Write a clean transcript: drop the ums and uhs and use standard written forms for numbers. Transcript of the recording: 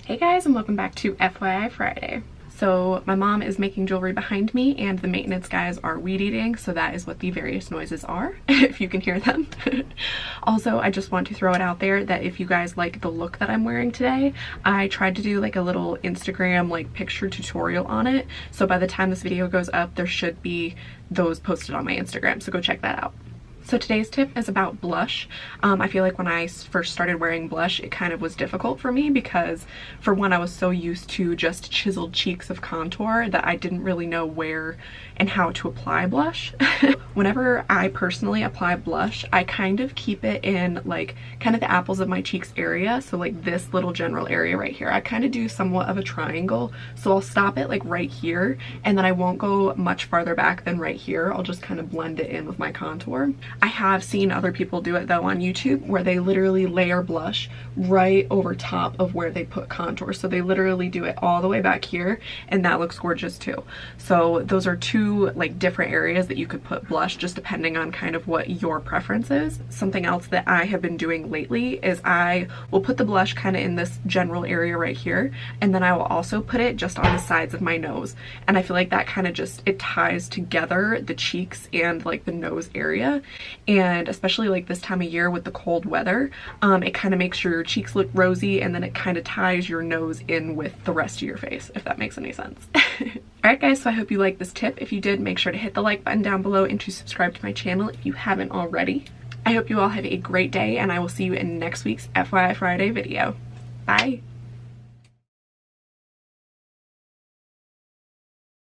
Hey guys, and welcome back to FYI Friday. So my mom is making jewelry behind me and the maintenance guys are weed eating, so that is what the various noises are, if you can hear them. Also, I just want to throw it out there that if you guys like the look that I'm wearing today, I tried to do like a little Instagram like picture tutorial on it. So by the time this video goes up, there should be those posted on my Instagram, so go check that out. So today's tip is about blush. I feel like when I first started wearing blush, it kind of was difficult for me because, for one, I was so used to just chiseled cheeks of contour that I didn't really know where and how to apply blush. Whenever I personally apply blush, I kind of keep it in like kind of the apples of my cheeks area, so like this little general area right here. I kind of do somewhat of a triangle, so I'll stop it like right here, and then I won't go much farther back than right here. I'll just kind of blend it in with my contour. I have seen other people do it though on YouTube where they literally layer blush right over top of where they put contour. So they literally do it all the way back here, and that looks gorgeous too. So those are two like different areas that you could put blush just depending on kind of what your preference is. Something else that I have been doing lately is I will put the blush kind of in this general area right here, and then I will also put it just on the sides of my nose. And I feel like that kind of just, it ties together the cheeks and like the nose area. And especially like this time of year with the cold weather, it kind of makes your cheeks look rosy, and then it kind of ties your nose in with the rest of your face, if that makes any sense. Alright guys, so I hope you liked this tip. If you did, make sure to hit the like button down below and to subscribe to my channel if you haven't already. I hope you all have a great day, and I will see you in next week's FYI Friday video. Bye!